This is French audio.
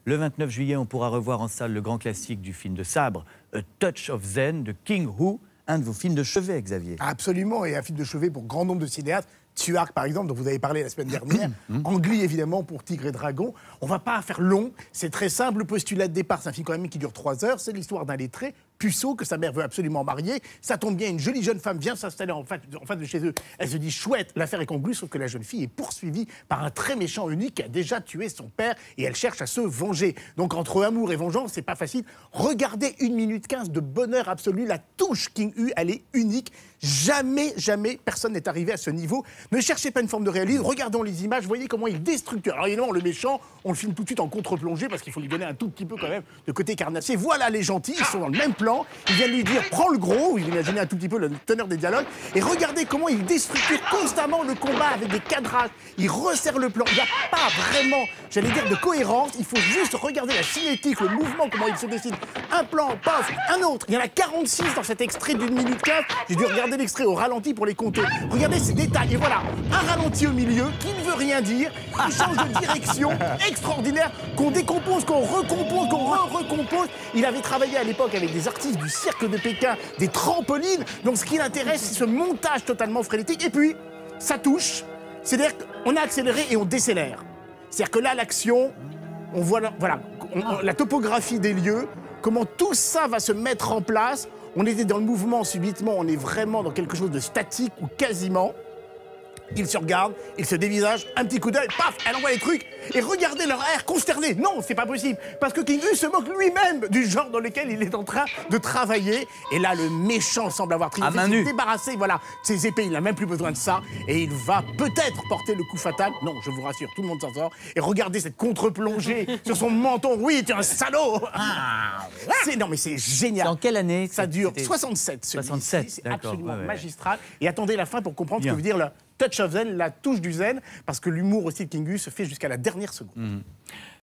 Le 29 juillet, on pourra revoir en salle le grand classique du film de sabre, A Touch of Zen, de King Hu, un de vos films de chevet, Xavier. Absolument, et un film de chevet pour grand nombre de cinéastes. Tuark, par exemple, dont vous avez parlé la semaine dernière. Angly, évidemment, pour Tigre et Dragon. On va pas faire long. C'est très simple. Le postulat de départ, c'est un film quand même qui dure 3 heures. C'est l'histoire d'un lettré, puceau, que sa mère veut absolument marier. Ça tombe bien, une jolie jeune femme vient s'installer en face de chez eux. Elle se dit, chouette, l'affaire est conclue, sauf que la jeune fille est poursuivie par un très méchant unique qui a déjà tué son père et elle cherche à se venger. Donc, entre amour et vengeance, c'est pas facile. Regardez 1 minute 15 de bonheur absolu. La touche King Hu, elle est unique. Jamais personne n'est arrivé à ce niveau. Ne cherchez pas une forme de réalisme, regardons les images, voyez comment il déstructure. Alors évidemment, le méchant, on le filme tout de suite en contre-plongée parce qu'il faut lui donner un tout petit peu quand même de côté carnassier. Voilà les gentils, ils sont dans le même plan. Il vient de lui dire, prends le gros, vous imaginez un tout petit peu le teneur des dialogues, et regardez comment il déstructure constamment le combat avec des cadrages. Il resserre le plan. Il n'y a pas vraiment, j'allais dire, de cohérence. Il faut juste regarder la cinétique, le mouvement, comment il se décide. Un plan, paf, un autre. Il y en a 46 dans cet extrait d'1 minute 15. J'ai dû regarder l'extrait au ralenti pour les compter. Regardez ces détails. Et voilà, un ralenti au milieu qui ne veut rien dire, qui change de direction, extraordinaire, qu'on décompose, qu'on recompose, qu'on recompose. Il avait travaillé à l'époque avec des artistes du cirque de Pékin, des trampolines. Donc ce qui l'intéresse, c'est ce montage totalement frénétique. Et puis, ça touche. C'est-à-dire qu'on a accéléré et on décélère. C'est-à-dire que là, l'action, on voit la topographie des lieux, comment tout ça va se mettre en place. On était dans le mouvement, subitement, on est vraiment dans quelque chose de statique ou quasiment. Ils se regardent, ils se dévisagent, un petit coup d'œil, paf, elle envoie les trucs. Et regardez leur air consterné. Non, c'est pas possible. Parce que King Hu se moque lui-même du genre dans lequel il est en train de travailler. Et là, le méchant semble avoir triomphé. Il s'est débarrassé, voilà, ses épées, il n'a même plus besoin de ça. Et il va peut-être porter le coup fatal. Non, je vous rassure, tout le monde s'en sort. Et regardez cette contre-plongée sur son menton. Oui, tu es un salaud. Non, mais c'est génial. Dans quelle année? Ça dure 67. 67, c'est absolument magistral. Et attendez la fin pour comprendre ce que veut dire le touch of zen, la touche du zen, parce que l'humour aussi de King Hu se fait jusqu'à la dernière seconde.